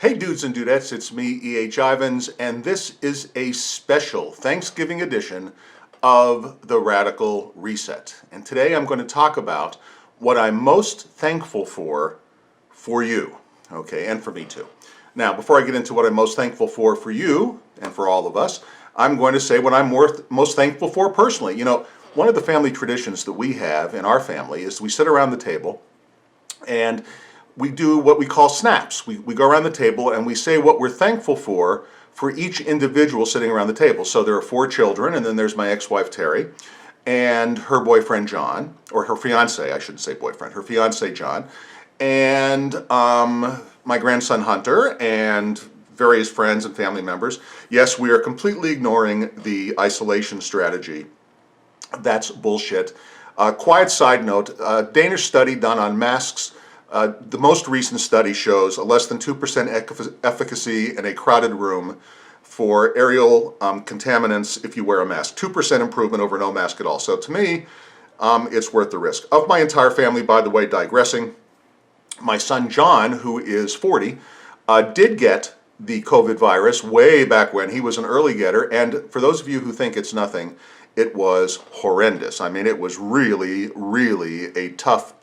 Hey dudes and dudettes, it's me, E.H. Ivins, and this is a special Thanksgiving edition of the Radical Reset. And today I'm going to talk about what I'm most thankful for you, okay, and for me too. Now, before I get into what I'm most thankful for you, and for all of us, I'm going to say what I'm most thankful for personally. You know, one of the family traditions that we have in our family is we sit around the table and we do what we call snaps. We go around the table and we say what we're thankful for each individual sitting around the table. So there are 4 children, and then there's my ex-wife Terry and her boyfriend John, or her fiance, I shouldn't say boyfriend, her fiance John, and my grandson Hunter, and various friends and family members. Yes, we are completely ignoring the isolation strategy. That's bullshit. Quiet side note, a Danish study done on masks. The most recent study shows a less than 2% efficacy in a crowded room for aerial contaminants if you wear a mask. 2% improvement over no mask at all. So to me, it's worth the risk. Of my entire family, by the way, digressing, my son John, who is 40, did get the COVID virus way back when. He was an early getter, and for those of you who think it's nothing, it was horrendous. I mean, it was really, really a tough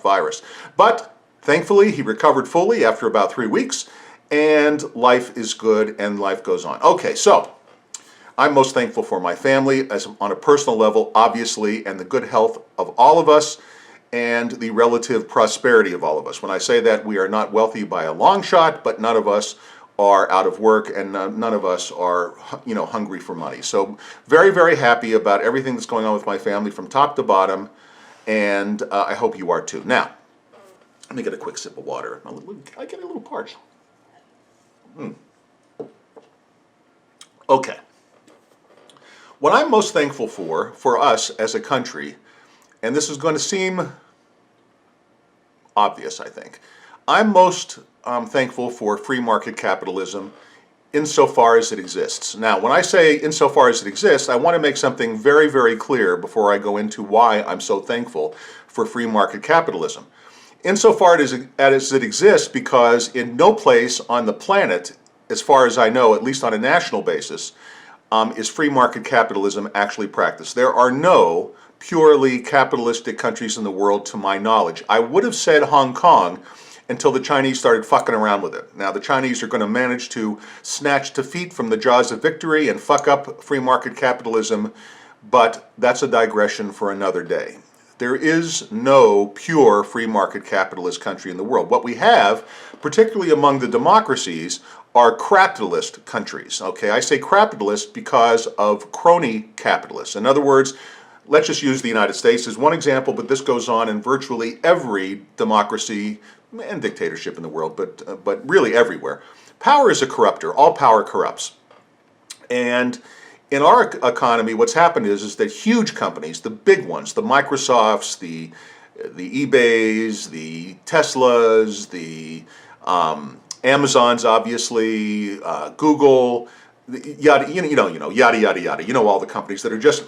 virus. But thankfully, he recovered fully after about 3 weeks, and life is good and life goes on. Okay, so I'm most thankful for my family as on a personal level, obviously, and the good health of all of us and the relative prosperity of all of us. When I say that, we are not wealthy by a long shot, but none of us are out of work, and none of us are, you know, hungry for money. So very, very happy about everything that's going on with my family from top to bottom, and I hope you are too. Now, let me get a quick sip of water. I get a little parched. Okay. What I'm most thankful for us as a country, and this is going to seem obvious, I think, I'm most thankful for free market capitalism insofar as it exists. Now, when I say insofar as it exists, I want to make something very, very clear before I go into why I'm so thankful for free market capitalism. Insofar as it exists, because in no place on the planet, as far as I know, at least on a national basis, is free market capitalism actually practiced. There are no purely capitalistic countries in the world to my knowledge. I would have said Hong Kong until the Chinese started fucking around with it. Now the Chinese are going to manage to snatch defeat from the jaws of victory and fuck up free market capitalism, but that's a digression for another day. There is no pure free market capitalist country in the world. What we have, particularly among the democracies, are capitalist countries. Okay, I say capitalist because of crony capitalists. In other words, let's just use the United States as one example, but this goes on in virtually every democracy and dictatorship in the world, but really everywhere. Power is a corrupter. All power corrupts. And in our economy, what's happened is that huge companies, the big ones, the Microsofts, the eBays, the Teslas, the Amazons, obviously, Google, yada, yada, yada, yada. You know, all the companies that are just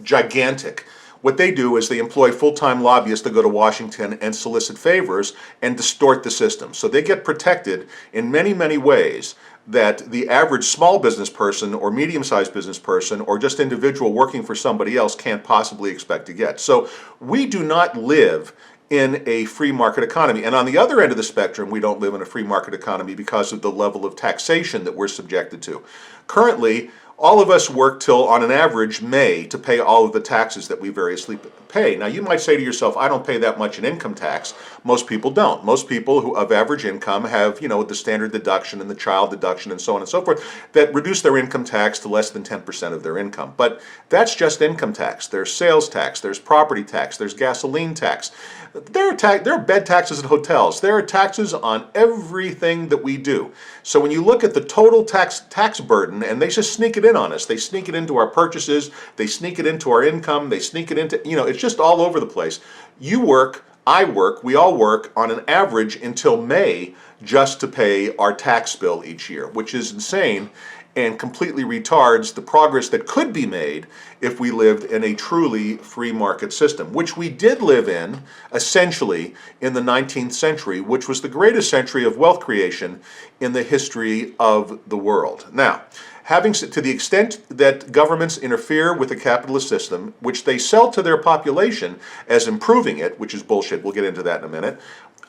gigantic. What they do is they employ full-time lobbyists to go to Washington and solicit favors and distort the system. So they get protected in many, many ways that the average small business person or medium-sized business person or just individual working for somebody else can't possibly expect to get. So we do not live in a free market economy. And on the other end of the spectrum, we don't live in a free market economy because of the level of taxation that we're subjected to. Currently, all of us work till, on an average, May to pay all of the taxes that we variously pay. Now, you might say to yourself, I don't pay that much in income tax. Most people don't. Most people who of average income have, you know, the standard deduction and the child deduction and so on and so forth that reduce their income tax to less than 10% of their income. But that's just income tax. There's sales tax, there's property tax, there's gasoline tax. There are bed taxes at hotels. There are taxes on everything that we do. So when you look at the total tax burden, and they just sneak it in on us. They sneak it into our purchases. They sneak it into our income. They sneak it into, you know, it's just all over the place. You work, I work, we all work on an average until May just to pay our tax bill each year, which is insane and completely retards the progress that could be made if we lived in a truly free market system, which we did live in, essentially, in the 19th century, which was the greatest century of wealth creation in the history of the world. Now, to the extent that governments interfere with the capitalist system, which they sell to their population as improving it, which is bullshit, we'll get into that in a minute,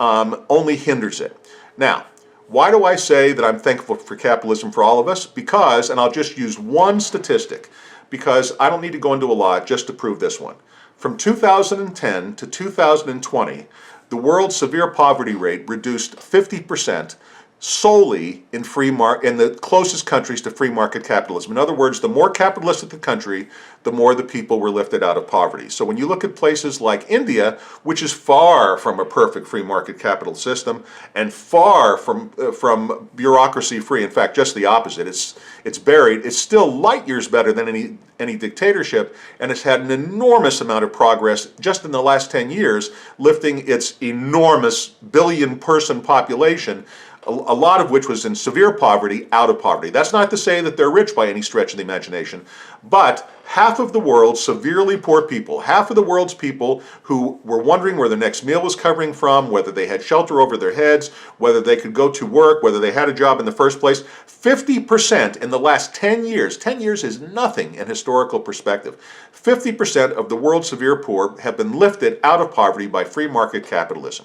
only hinders it. Now, why do I say that I'm thankful for capitalism for all of us? Because, and I'll just use one statistic, because I don't need to go into a lot just to prove this one. From 2010 to 2020, the world's severe poverty rate reduced 50% solely in in the closest countries to free market capitalism. In other words, the more capitalistic the country, the more the people were lifted out of poverty. So when you look at places like India, which is far from a perfect free market capital system and far from bureaucracy free, in fact, just the opposite. It's buried. It's still light years better than any dictatorship, and it's had an enormous amount of progress just in the last 10 years, lifting its enormous billion-person population, a lot of which was in severe poverty, out of poverty. That's not to say that they're rich by any stretch of the imagination, but half of the world's severely poor people, half of the world's people who were wondering where their next meal was coming from, whether they had shelter over their heads, whether they could go to work, whether they had a job in the first place, 50% in the last 10 years, 10 years is nothing in historical perspective, 50% of the world's severe poor have been lifted out of poverty by free market capitalism.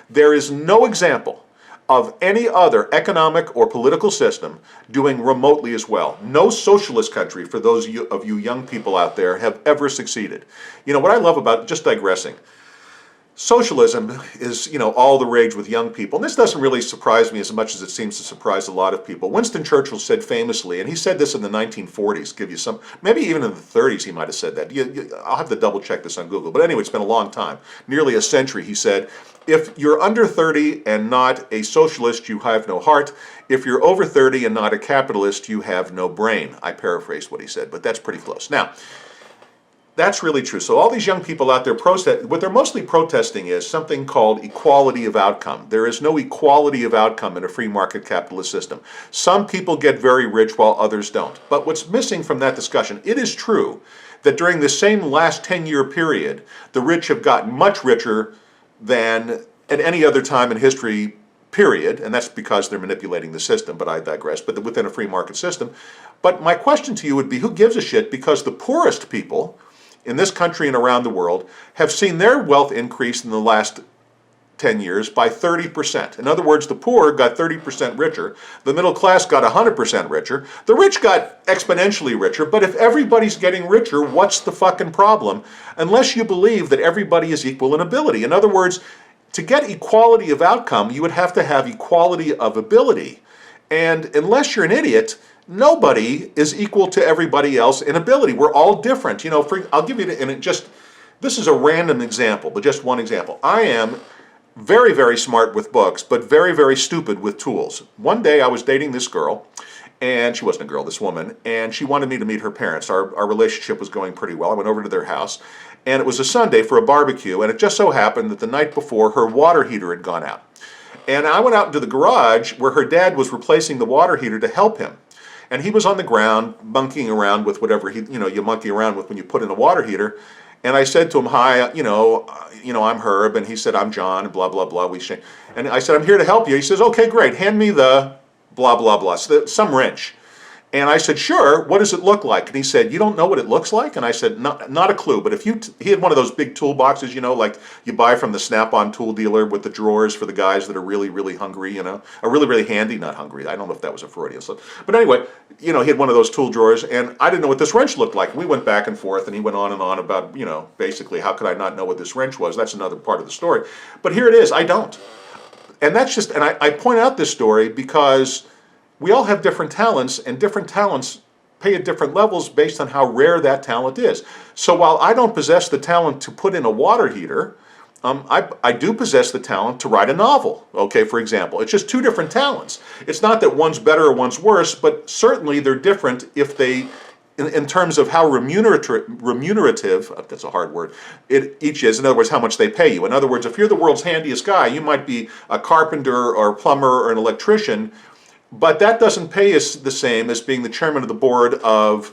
There is no example of any other economic or political system doing remotely as well. No socialist country, for those of you young people out there, have ever succeeded. You know, what I love about, just digressing, socialism is, all the rage with young people. And this doesn't really surprise me as much as it seems to surprise a lot of people. Winston Churchill said famously, and he said this in the 1940s, give you some, maybe even in the 30s he might have said that. I'll have to double check this on Google. But anyway, it's been a long time, nearly a century. He said, if you're under 30 and not a socialist, you have no heart. If you're over 30 and not a capitalist, you have no brain. I paraphrased what he said, but that's pretty close. Now, that's really true. So all these young people out there what they're mostly protesting is something called equality of outcome. There is no equality of outcome in a free market capitalist system. Some people get very rich while others don't. But what's missing from that discussion, it is true that during the same last 10-year period, the rich have gotten much richer than at any other time in history, period, and that's because they're manipulating the system, but I digress, but within a free market system. But my question to you would be, who gives a shit? Because the poorest people in this country and around the world have seen their wealth increase in the last 10 years by 30%. In other words, the poor got 30% richer, the middle class got 100% richer, the rich got exponentially richer, but if everybody's getting richer, what's the fucking problem? Unless you believe that everybody is equal in ability. In other words, to get equality of outcome, you would have to have equality of ability. And unless you're an idiot, nobody is equal to everybody else in ability. We're all different. I'll give you, this is a random example, but just one example. I am very, very smart with books, but very, very stupid with tools. One day I was dating this girl, and she wasn't a girl, this woman, and she wanted me to meet her parents. Our relationship was going pretty well. I went over to their house, and it was a Sunday for a barbecue, and it just so happened that the night before her water heater had gone out. And I went out into the garage where her dad was replacing the water heater to help him. And he was on the ground monkeying around with whatever you monkey around with when you put in a water heater. And I said to him, hi, I'm Herb, and he said, I'm John, and blah, blah, blah. And I said, I'm here to help you. He says, okay, great, hand me the blah, blah, blah, some wrench. And I said, sure, what does it look like? And he said, you don't know what it looks like? And I said, not a clue, but if he had one of those big toolboxes, like you buy from the Snap-on tool dealer with the drawers for the guys that are really, really hungry, or really, really handy, not hungry. I don't know if that was a Freudian slip. But anyway, he had one of those tool drawers, and I didn't know what this wrench looked like. We went back and forth, and he went on and on about, basically, how could I not know what this wrench was? That's another part of the story. But here it is, I don't. And that's just, and I point out this story because we all have different talents, and different talents pay at different levels based on how rare that talent is. So while I don't possess the talent to put in a water heater, I do possess the talent to write a novel, okay, for example. It's just two different talents. It's not that one's better or one's worse, but certainly they're different if they in terms of how remunerative, that's a hard word, it each is. In other words, how much they pay you. In other words, if you're the world's handiest guy, you might be a carpenter or a plumber or an electrician, but that doesn't pay us the same as being the chairman of the board of,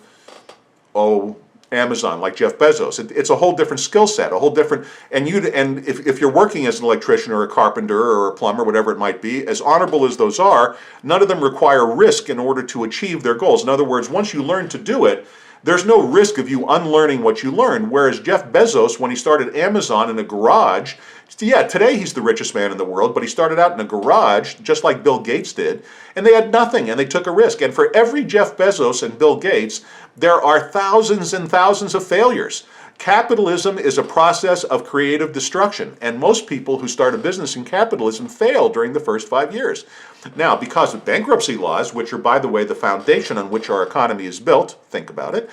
Amazon, like Jeff Bezos. It's a whole different skill set, a whole different, and if you're working as an electrician or a carpenter or a plumber, whatever it might be, as honorable as those are, none of them require risk in order to achieve their goals. In other words, once you learn to do it, there's no risk of you unlearning what you learned. Whereas Jeff Bezos, when he started Amazon in a garage, yeah, today he's the richest man in the world, but he started out in a garage, just like Bill Gates did, and they had nothing, and they took a risk. And for every Jeff Bezos and Bill Gates, there are thousands and thousands of failures. Capitalism is a process of creative destruction, and most people who start a business in capitalism fail during the first 5 years. Now, because of bankruptcy laws, which are, by the way, the foundation on which our economy is built, think about it,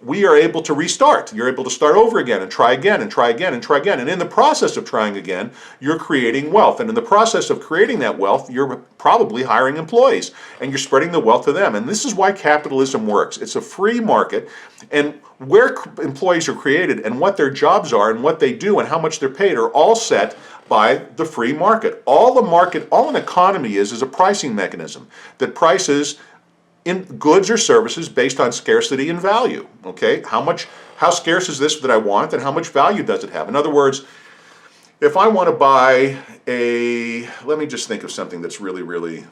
we are able to restart. You're able to start over again and try again and try again and try again. And in the process of trying again, you're creating wealth. And in the process of creating that wealth, you're probably hiring employees and you're spreading the wealth to them. And this is why capitalism works. It's a free market, and where employees are created and what their jobs are and what they do and how much they're paid are all set by the free market. All an economy is a pricing mechanism that prices in goods or services based on scarcity and value. Okay, how scarce is this that I want, and how much value does it have? In other words, if I want to buy let me just think of something that's really,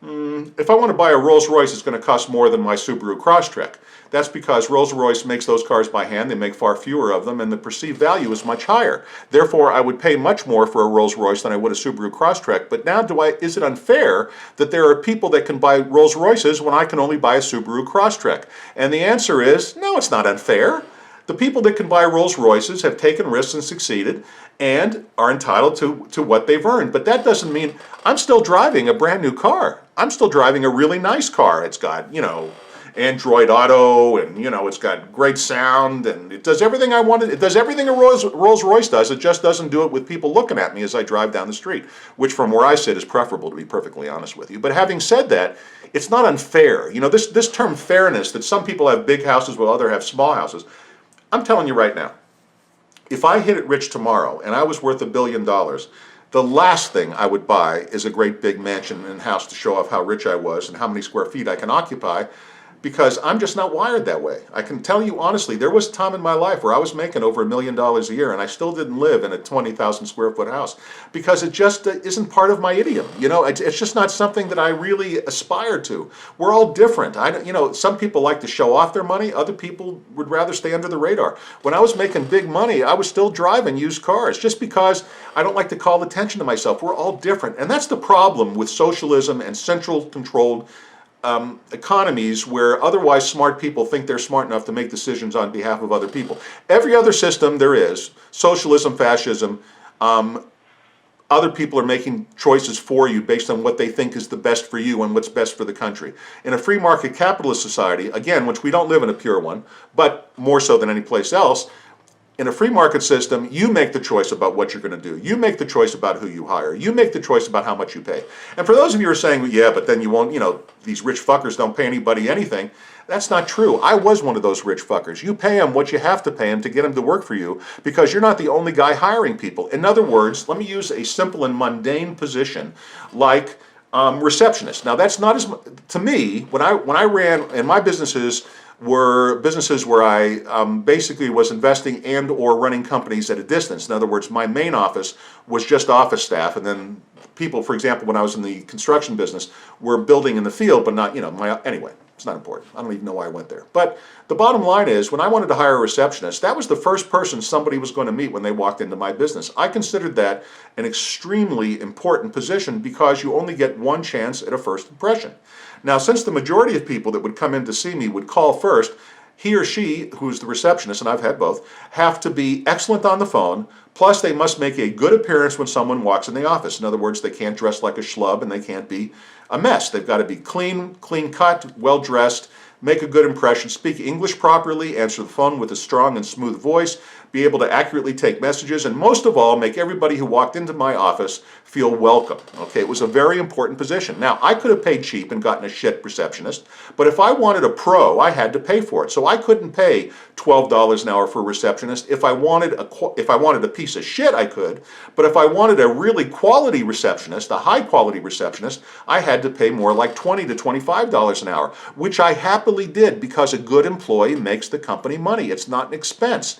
if I want to buy a Rolls Royce, it's going to cost more than my Subaru Crosstrek. That's because Rolls Royce makes those cars by hand, they make far fewer of them, and the perceived value is much higher. Therefore, I would pay much more for a Rolls Royce than I would a Subaru Crosstrek. But now, is it unfair that there are people that can buy Rolls Royces when I can only buy a Subaru Crosstrek? And the answer is, no, it's not unfair. The people that can buy Rolls Royces have taken risks and succeeded and are entitled to what they've earned. But that doesn't mean I'm still driving a brand new car. I'm still driving a really nice car. It's got, Android Auto, and it's got great sound, and it does everything I wanted. It does everything a Rolls Royce does. It just doesn't do it with people looking at me as I drive down the street, which from where I sit is preferable, to be perfectly honest with you. But having said that, it's not unfair. This term fairness, that some people have big houses while others have small houses. I'm telling you right now, if I hit it rich tomorrow and I was worth $1 billion, the last thing I would buy is a great big mansion and house to show off how rich I was and how many square feet I can occupy, because I'm just not wired that way. I can tell you honestly, there was a time in my life where I was making over $1 million a year and I still didn't live in a 20,000 square foot house, because it just isn't part of my idiom. It's just not something that I really aspire to. We're all different. Some people like to show off their money. Other people would rather stay under the radar. When I was making big money, I was still driving used cars, just because I don't like to call attention to myself. We're all different. And that's the problem with socialism and central controlled economies, where otherwise smart people think they're smart enough to make decisions on behalf of other people. Every other system there is, socialism, fascism, other people are making choices for you based on what they think is the best for you and what's best for the country. In a free market capitalist society, again, which we don't live in a pure one, but more so than any place else, in a free market system, you make the choice about what you're going to do. You make the choice about who you hire. You make the choice about how much you pay. And for those of you who are saying, well, yeah, but then you won't, these rich fuckers don't pay anybody anything. That's not true. I was one of those rich fuckers. You pay them what you have to pay them to get them to work for you, because you're not the only guy hiring people. In other words, let me use a simple and mundane position like receptionist. Now, that's not as, to me, when I ran, and my businesses were businesses where I basically was investing and or running companies at a distance. In other words, my main office was just office staff, and then people, for example, when I was in the construction business, were building in the field, but not, anyway, it's not important. I don't even know why I went there. But the bottom line is, when I wanted to hire a receptionist, that was the first person somebody was going to meet when they walked into my business. I considered that an extremely important position, because you only get one chance at a first impression. Now, since the majority of people that would come in to see me would call first, he or she, who's the receptionist, and I've had both, have to be excellent on the phone, plus they must make a good appearance when someone walks in the office. In other words, they can't dress like a schlub and they can't be a mess. They've got to be clean cut, well-dressed, make a good impression, speak English properly, answer the phone with a strong and smooth voice, be able to accurately take messages, and most of all, make everybody who walked into my office feel welcome. Okay, it was a very important position. Now, I could have paid cheap and gotten a shit receptionist, but if I wanted a pro, I had to pay for it. So I couldn't pay $12 an hour for a receptionist. If I wanted a piece of shit, I could, but if I wanted a really quality receptionist, a high quality receptionist, I had to pay more like $20 to $25 an hour, which I happily did because a good employee makes the company money. It's not an expense.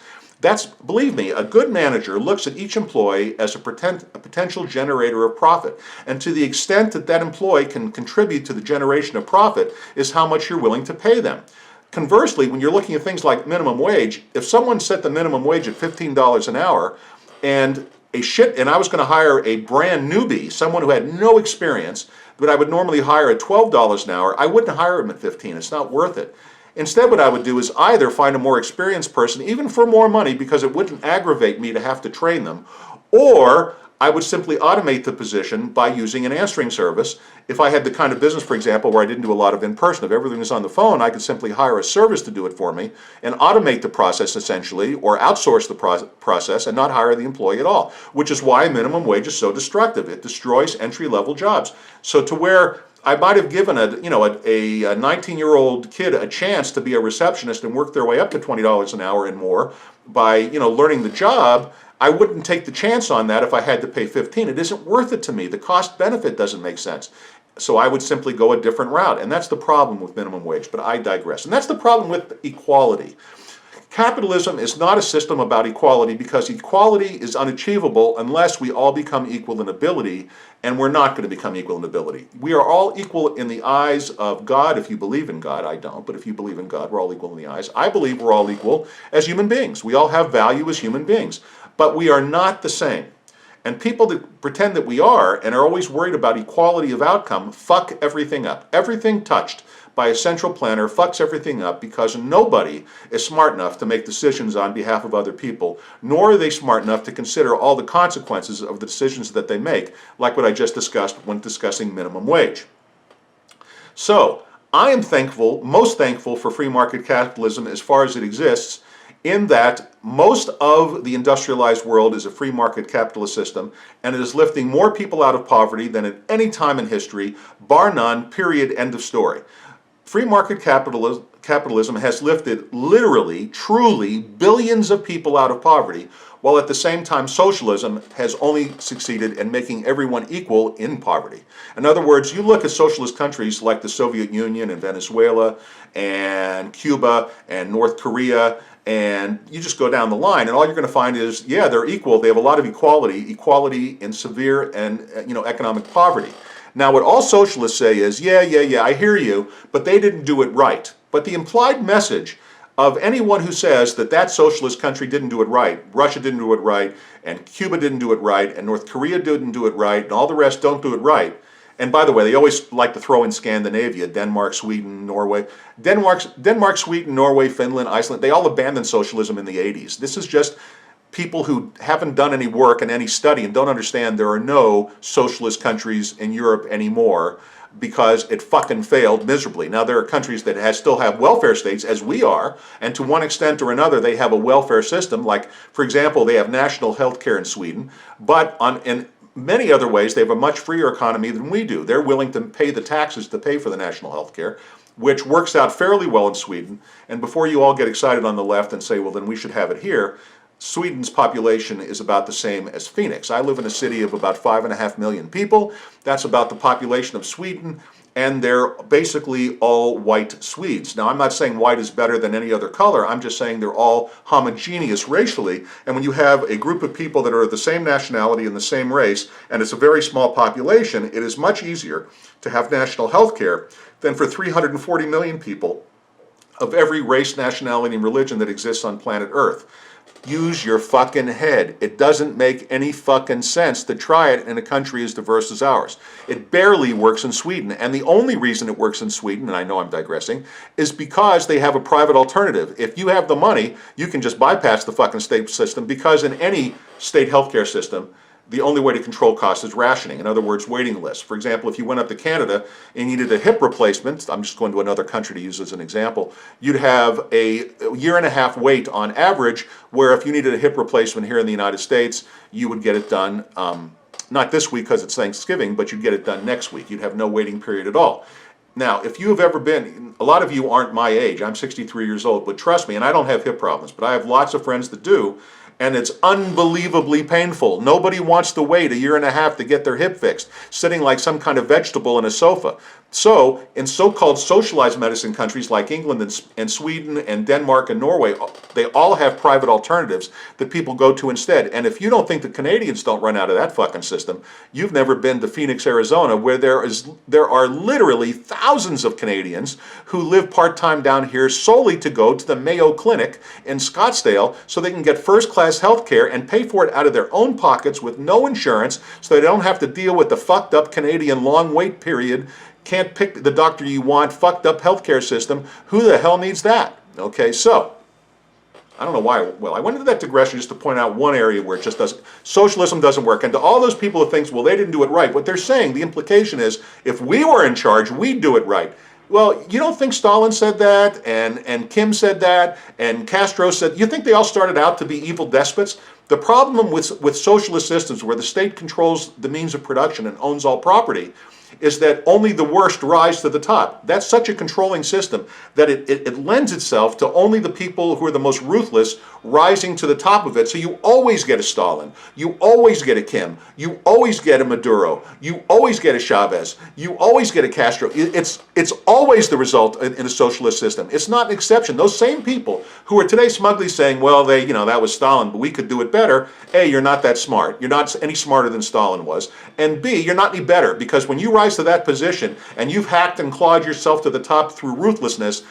Believe me, a good manager looks at each employee as a potential generator of profit. And to the extent that that employee can contribute to the generation of profit is how much you're willing to pay them. Conversely, when you're looking at things like minimum wage, if someone set the minimum wage at $15 an hour and I was going to hire a brand newbie, someone who had no experience, but I would normally hire at $12 an hour, I wouldn't hire him at $15. It's not worth it. Instead, what I would do is either find a more experienced person, even for more money, because it wouldn't aggravate me to have to train them, or I would simply automate the position by using an answering service. If I had the kind of business, for example, where I didn't do a lot of in-person, if everything was on the phone, I could simply hire a service to do it for me and automate the process essentially, or outsource the process and not hire the employee at all, which is why minimum wage is so destructive. It destroys entry-level jobs. So to where I might have given a 19-year-old kid a chance to be a receptionist and work their way up to $20 an hour and more by learning the job, I wouldn't take the chance on that if I had to pay $15. It isn't worth it to me. The cost benefit doesn't make sense. So I would simply go a different route. And that's the problem with minimum wage, but I digress. And that's the problem with equality. Capitalism is not a system about equality because equality is unachievable unless we all become equal in ability, and we're not going to become equal in ability. We are all equal in the eyes of God if you believe in God. I don't, but if you believe in God, we're all equal in the eyes. I believe we're all equal as human beings. We all have value as human beings, but we are not the same. And people that pretend that we are and are always worried about equality of outcome fuck everything up. Everything touched by a central planner fucks everything up because nobody is smart enough to make decisions on behalf of other people, nor are they smart enough to consider all the consequences of the decisions that they make, like what I just discussed when discussing minimum wage. So, I am most thankful for free market capitalism as far as it exists, in that most of the industrialized world is a free market capitalist system, and it is lifting more people out of poverty than at any time in history, bar none, period, end of story. Free market capitalism has lifted literally, truly, billions of people out of poverty, while at the same time socialism has only succeeded in making everyone equal in poverty. In other words, you look at socialist countries like the Soviet Union and Venezuela and Cuba and North Korea, and you just go down the line, and all you're going to find is, yeah, they're equal. They have a lot of equality in severe and economic poverty. Now, what all socialists say is, yeah, I hear you, but they didn't do it right. But the implied message of anyone who says that that socialist country didn't do it right, Russia didn't do it right, and Cuba didn't do it right, and North Korea didn't do it right, and all the rest don't do it right. And by the way, they always like to throw in Scandinavia, Denmark, Sweden, Norway. Denmark, Sweden, Norway, Finland, Iceland, they all abandoned socialism in the 80s. This is just people who haven't done any work and any study and don't understand there are no socialist countries in Europe anymore because it fucking failed miserably. Now, there are countries that still have welfare states, as we are, and to one extent or another they have a welfare system. Like, for example, they have national health care in Sweden, but in many other ways they have a much freer economy than we do. They're willing to pay the taxes to pay for the national health care, which works out fairly well in Sweden. And before you all get excited on the left and say, well, then we should have it here, Sweden's population is about the same as Phoenix. I live in a city of about 5.5 million people. That's about the population of Sweden, and they're basically all white Swedes. Now, I'm not saying white is better than any other color. I'm just saying they're all homogeneous racially. And when you have a group of people that are the same nationality and the same race, and it's a very small population, it is much easier to have national health care than for 340 million people of every race, nationality, and religion that exists on planet Earth. Use your fucking head. It doesn't make any fucking sense to try it in a country as diverse as ours. It barely works in Sweden, and the only reason it works in Sweden, and I know I'm digressing, is because they have a private alternative. If you have the money, you can just bypass the fucking state system, because in any state healthcare system, the only way to control costs is rationing. In other words, waiting lists. For example, if you went up to Canada and needed a hip replacement, I'm just going to another country to use as an example, you'd have a year and a half wait on average, where if you needed a hip replacement here in the United States, you would get it done, not this week because it's Thanksgiving, but you'd get it done next week. You'd have no waiting period at all. Now, if you have ever been, a lot of you aren't my age, I'm 63 years old, but trust me, and I don't have hip problems, but I have lots of friends that do, and it's unbelievably painful. Nobody wants to wait a year and a half to get their hip fixed, sitting like some kind of vegetable in a sofa. So, in so-called socialized medicine countries like England and Sweden and Denmark and Norway, they all have private alternatives that people go to instead. And if you don't think the Canadians don't run out of that fucking system, you've never been to Phoenix, Arizona, where there are literally thousands of Canadians who live part-time down here solely to go to the Mayo Clinic in Scottsdale so they can get first-class health care and pay for it out of their own pockets with no insurance, so they don't have to deal with the fucked up Canadian long wait period, can't pick the doctor you want, fucked up healthcare system. Who the hell needs that? Okay, so I don't know why. Well, I went into that digression just to point out one area where it just doesn't, socialism doesn't work. And to all those people who think, well, they didn't do it right, what they're saying, the implication is, if we were in charge, we'd do it right. Well, you don't think Stalin said that, and Kim said that, and Castro said, you think they all started out to be evil despots? The problem with socialist systems where the state controls the means of production and owns all property is that only the worst rise to the top. That's such a controlling system that it lends itself to only the people who are the most ruthless rising to the top of it. So you always get a Stalin, you always get a Kim, you always get a Maduro, you always get a Chavez, you always get a Castro. It's always the result in a socialist system. It's not an exception. Those same people who are today smugly saying, well, that was Stalin, but we could do it better. A, you're not that smart. You're not any smarter than Stalin was. And B, you're not any better, because when you rise to that position and you've hacked and clawed yourself to the top through ruthlessness,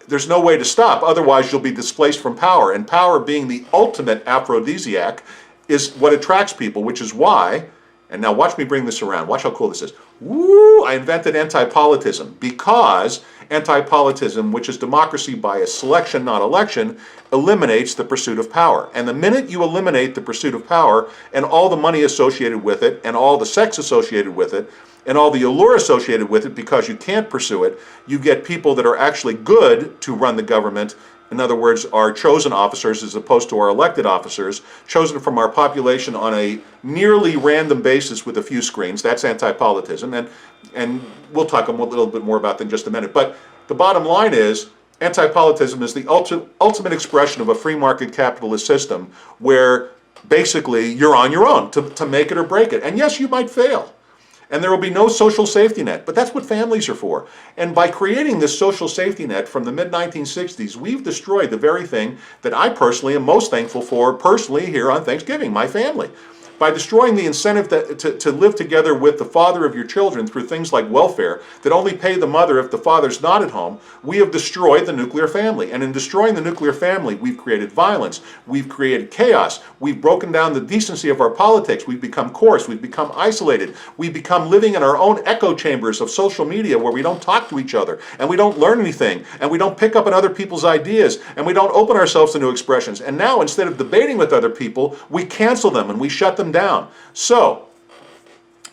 there's no way to stop. Otherwise, you'll be displaced from power. And power, being the ultimate aphrodisiac, is what attracts people, which is why, and now watch me bring this around. Watch how cool this is. Woo! I invented antipolitism, because antipolitism, which is democracy by a selection, not election, eliminates the pursuit of power. And the minute you eliminate the pursuit of power and all the money associated with it and all the sex associated with it and all the allure associated with it, because you can't pursue it, you get people that are actually good to run the government. In other words, our chosen officers as opposed to our elected officers, chosen from our population on a nearly random basis with a few screens. That's antipolitism. And we'll talk a little bit more about that in just a minute. But the bottom line is, antipolitism is the ultimate expression of a free market capitalist system where basically you're on your own to make it or break it. And yes, you might fail. And there will be no social safety net, but that's what families are for. And by creating this social safety net from the mid-1960s, we've destroyed the very thing that I personally am most thankful for personally here on Thanksgiving, my family. By destroying the incentive to live together with the father of your children through things like welfare that only pay the mother if the father's not at home, we have destroyed the nuclear family. And in destroying the nuclear family, we've created violence, we've created chaos, we've broken down the decency of our politics, we've become coarse, we've become isolated, we've become living in our own echo chambers of social media where we don't talk to each other, and we don't learn anything, and we don't pick up on other people's ideas, and we don't open ourselves to new expressions. And now, instead of debating with other people, we cancel them and we shut them down. So,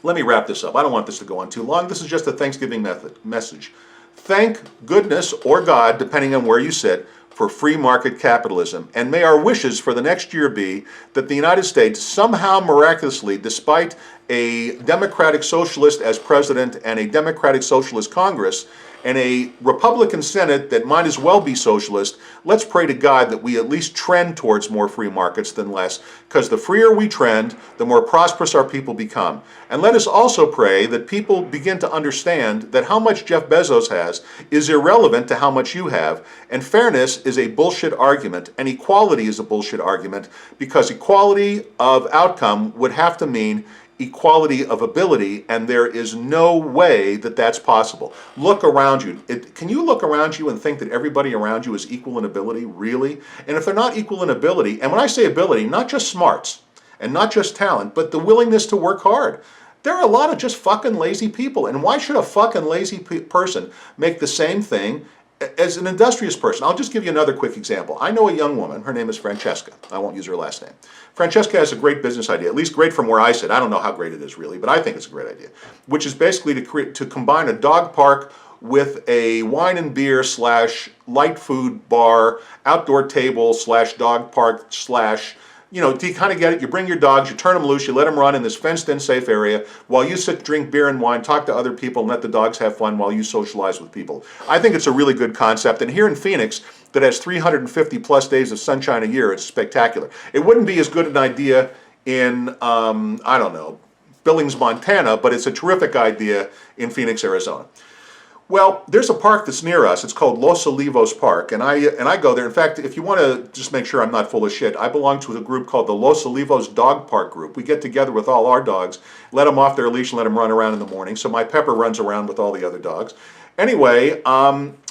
let me wrap this up. I don't want this to go on too long. This is just a Thanksgiving message. Thank goodness, or God, depending on where you sit, for free market capitalism. And may our wishes for the next year be that the United States somehow miraculously, despite a Democratic Socialist as president and a Democratic Socialist Congress, and a Republican Senate that might as well be socialist, let's pray to God that we at least trend towards more free markets than less, because the freer we trend, the more prosperous our people become. And let us also pray that people begin to understand that how much Jeff Bezos has is irrelevant to how much you have, and fairness is a bullshit argument, and equality is a bullshit argument, because equality of outcome would have to mean equality of ability, and there is no way that that's possible. Look around you. Can you look around you and think that everybody around you is equal in ability, really? And if they're not equal in ability, and when I say ability, not just smarts and not just talent, but the willingness to work hard. There are a lot of just fucking lazy people, and why should a fucking lazy person make the same thing as an industrious person, I'll just give you another quick example. I know a young woman, her name is Francesca. I won't use her last name. Francesca has a great business idea, at least great from where I sit. I don't know how great it is really, but I think it's a great idea, which is basically to combine a dog park with a wine and beer / light food bar, outdoor table / dog park / do you kind of get it? You bring your dogs, you turn them loose, you let them run in this fenced-in safe area while you sit, drink beer and wine, talk to other people, and let the dogs have fun while you socialize with people. I think it's a really good concept, and here in Phoenix, that has 350 plus days of sunshine a year, it's spectacular. It wouldn't be as good an idea in, I don't know, Billings, Montana, but it's a terrific idea in Phoenix, Arizona. Well, there's a park that's near us. It's called Los Olivos Park, and I go there. In fact, if you want to just make sure I'm not full of shit, I belong to a group called the Los Olivos Dog Park Group. We get together with all our dogs, let them off their leash, and let them run around in the morning. So my Pepper runs around with all the other dogs. Anyway,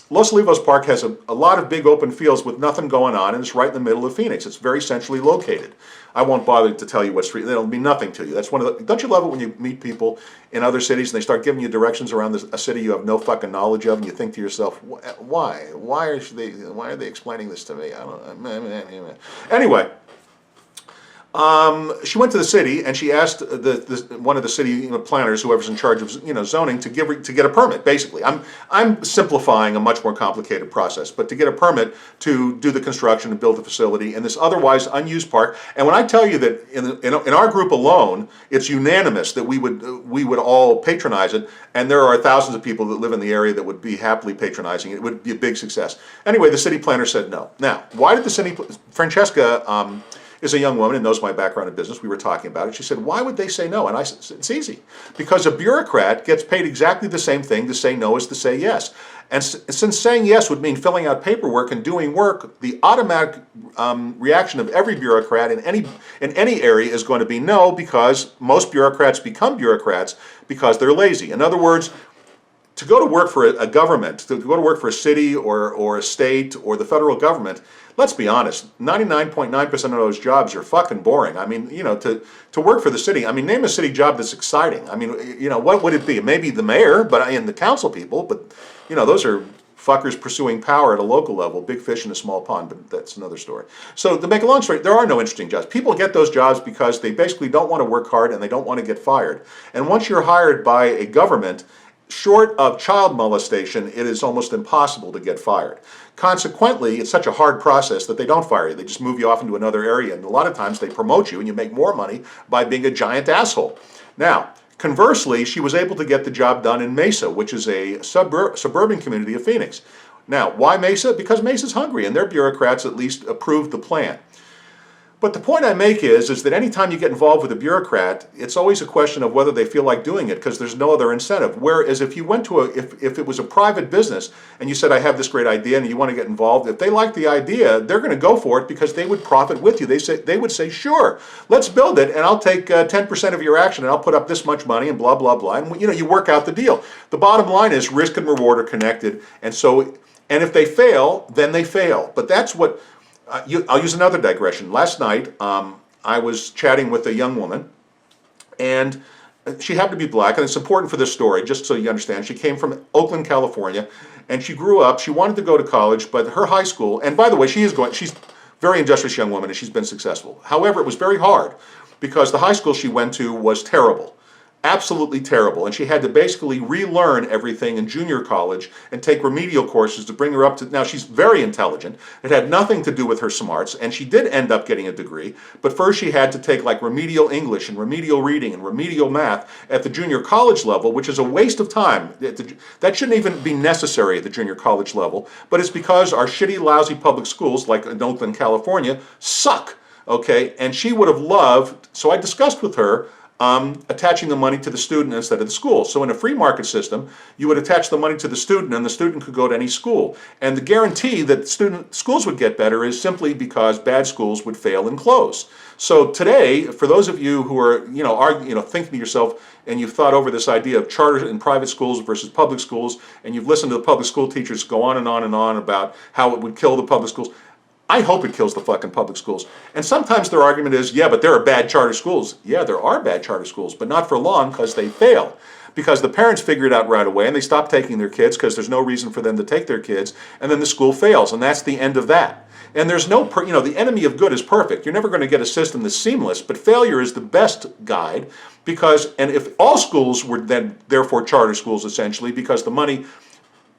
Los Olivos Park has a lot of big open fields with nothing going on, and it's right in the middle of Phoenix. It's very centrally located. I won't bother to tell you what street. It'll mean nothing to you. That's one of the. Don't you love it when you meet people in other cities and they start giving you directions around a city you have no fucking knowledge of, and you think to yourself, why? Why are they explaining this to me? I don't. Anyway. She went to the city and she asked one of the city planners, whoever's in charge of zoning, to get a permit. Basically, I'm simplifying a much more complicated process, but to get a permit to do the construction and build the facility in this otherwise unused park. And when I tell you that in our group alone, it's unanimous that we would all patronize it, and there are thousands of people that live in the area that would be happily patronizing it. It would be a big success. Anyway, the city planner said no. Now, why did the city? Francesca is a young woman and knows my background in business. We were talking about it. She said, why would they say no? And I said, it's easy. Because a bureaucrat gets paid exactly the same thing to say no as to say yes. And since saying yes would mean filling out paperwork and doing work, the automatic reaction of every bureaucrat in any area is going to be no, because most bureaucrats become bureaucrats because they're lazy. In other words, to go to work for a government, to go to work for a city or a state or the federal government, let's be honest, 99.9% of those jobs are fucking boring. I mean, to work for the city, I mean, name a city job that's exciting. I mean, what would it be? Maybe the mayor, and the council people, but, those are fuckers pursuing power at a local level, big fish in a small pond, but that's another story. So to make a long story, there are no interesting jobs. People get those jobs because they basically don't want to work hard and they don't want to get fired. And once you're hired by a government, short of child molestation, it is almost impossible to get fired. Consequently, it's such a hard process that they don't fire you. They just move you off into another area, and a lot of times they promote you and you make more money by being a giant asshole. Now, conversely, she was able to get the job done in Mesa, which is a suburban community of Phoenix. Now, why Mesa? Because Mesa's hungry, and their bureaucrats at least approved the plan. But the point I make is that anytime you get involved with a bureaucrat, it's always a question of whether they feel like doing it, because there's no other incentive. Whereas if you went to if it was a private business and you said, I have this great idea and you want to get involved, if they like the idea, they're going to go for it because they would profit with you. They would say, sure, let's build it, and I'll take 10% of your action and I'll put up this much money and blah, blah, blah. And you work out the deal. The bottom line is risk and reward are connected. And if they fail, then they fail. But that's what... I'll use another digression. Last night, I was chatting with a young woman, and she happened to be black, and it's important for this story, just so you understand. She came from Oakland, California, and she grew up. She wanted to go to college, but her high school, and by the way, she's a very industrious young woman, and she's been successful. However, it was very hard, because the high school she went to was terrible. Absolutely terrible, and she had to basically relearn everything in junior college and take remedial courses to bring her up to. Now, she's very intelligent. It had nothing to do with her smarts, and she did end up getting a degree, but first she had to take like remedial English and remedial reading and remedial math at the junior college level, which is a waste of time. That shouldn't even be necessary at the junior college level, but it's because our shitty, lousy public schools, like in Oakland, California, suck, okay? And she would have loved, so I discussed with her attaching the money to the student instead of the school. So in a free market system, you would attach the money to the student, and the student could go to any school. And the guarantee that schools would get better is simply because bad schools would fail and close. So today, for those of you who are, thinking to yourself, and you've thought over this idea of charter and private schools versus public schools, and you've listened to the public school teachers go on and on and on about how it would kill the public schools, I hope it kills the fucking public schools. And sometimes their argument is, yeah, but there are bad charter schools. Yeah, there are bad charter schools, but not for long because they fail. because the parents figure it out right away and they stop taking their kids because there's no reason for them to take their kids, and then the school fails, and that's the end of that. And there's no, the enemy of good is perfect. You're never going to get a system that's seamless, but failure is the best guide because, and if all schools were then therefore charter schools essentially, because the money,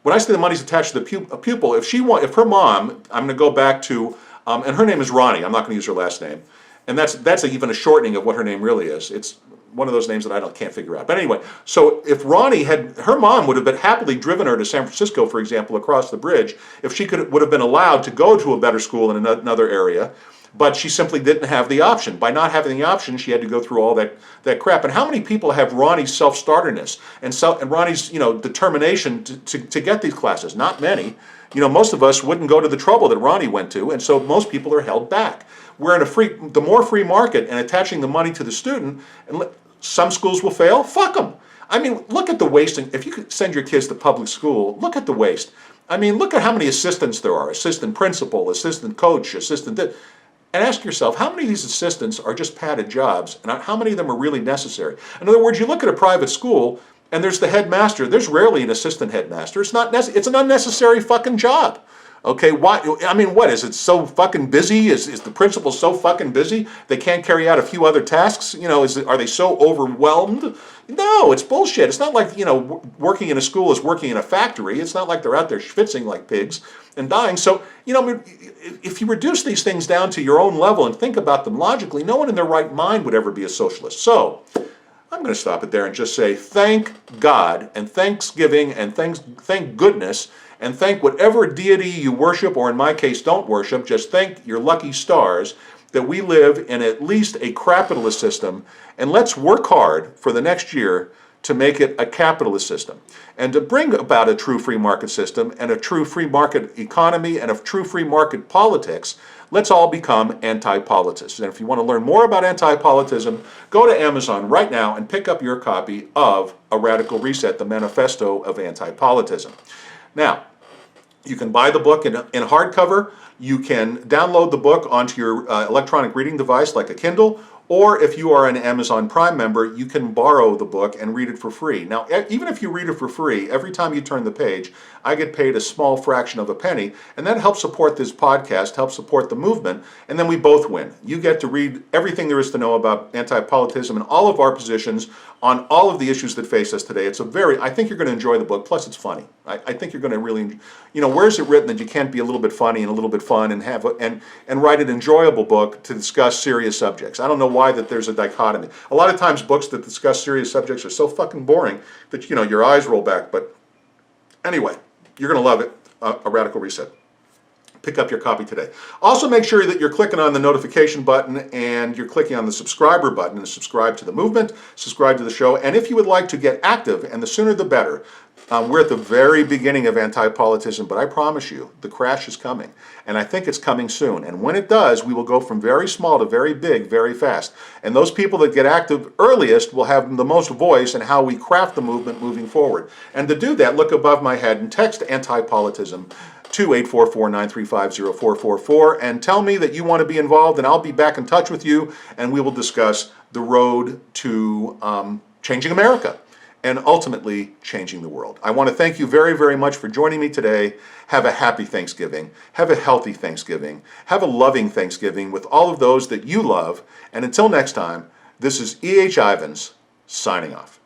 when I say the money's attached to the pupil, if her mom, I'm going to go back to, and her name is Ronnie, I'm not going to use her last name, and that's even a shortening of what her name really is. It's one of those names that I can't figure out. But anyway, so if Ronnie her mom would have been happily driven her to San Francisco, for example, across the bridge, if she would have been allowed to go to a better school in another area, but she simply didn't have the option. By not having the option, she had to go through all that crap. And how many people have Ronnie's self-starterness and Ronnie's determination to get these classes? Not many. Most of us wouldn't go to the trouble that Ronnie went to, and so most people are held back. We're in the more free market and attaching the money to the student, and some schools will fail, fuck them. I mean, look at the wasting. If you could send your kids to public school, look at the waste. I mean, look at how many assistants there are, assistant principal, assistant coach, assistant this. And ask yourself, how many of these assistants are just padded jobs, and how many of them are really necessary? In other words, you look at a private school, and there's the headmaster. There's rarely an assistant headmaster. It's an unnecessary fucking job. Okay, why? I mean, what is it so fucking busy? Is the principal so fucking busy they can't carry out a few other tasks? Are they so overwhelmed? No, it's bullshit. It's not like working in a school is working in a factory. It's not like they're out there schwitzing like pigs and dying. So if you reduce these things down to your own level and think about them logically, no one in their right mind would ever be a socialist. So I'm going to stop it there and just say thank God and Thanksgiving and thank goodness. And thank whatever deity you worship, or in my case, don't worship, just thank your lucky stars that we live in at least a capitalist system, and let's work hard for the next year to make it a capitalist system. And to bring about a true free market system, and a true free market economy, and a true free market politics, let's all become anti-politists. And if you want to learn more about anti-politism, go to Amazon right now and pick up your copy of A Radical Reset, the Manifesto of Anti-Politism. Now, you can buy the book in hardcover. You can download the book onto your electronic reading device like a Kindle, or if you are an Amazon Prime member, you can borrow the book and read it for free. Now, even if you read it for free, every time you turn the page, I get paid a small fraction of a penny, and that helps support this podcast, helps support the movement, and then we both win. You get to read everything there is to know about anti-politism and all of our positions on all of the issues that face us today. I think you're going to enjoy the book, plus it's funny. I think you're going to really, where is it written that you can't be a little bit funny and a little bit fun and write an enjoyable book to discuss serious subjects? I don't know why that there's a dichotomy. A lot of times books that discuss serious subjects are so fucking boring that, your eyes roll back. But anyway, you're going to love it, A Radical Reset. Pick up your copy today. Also make sure that you're clicking on the notification button and you're clicking on the subscriber button to subscribe to the movement, subscribe to the show, and if you would like to get active, and the sooner the better, we're at the very beginning of anti-politism, but I promise you, the crash is coming, and I think it's coming soon. And when it does, we will go from very small to very big, very fast. And those people that get active earliest will have the most voice in how we craft the movement moving forward. And to do that, look above my head and text anti-politism to 844-935-0444 and tell me that you want to be involved, and I'll be back in touch with you, and we will discuss the road to changing America and ultimately changing the world. I want to thank you very, very much for joining me today. Have a happy Thanksgiving. Have a healthy Thanksgiving. Have a loving Thanksgiving with all of those that you love. And until next time, this is E.H. Ivins signing off.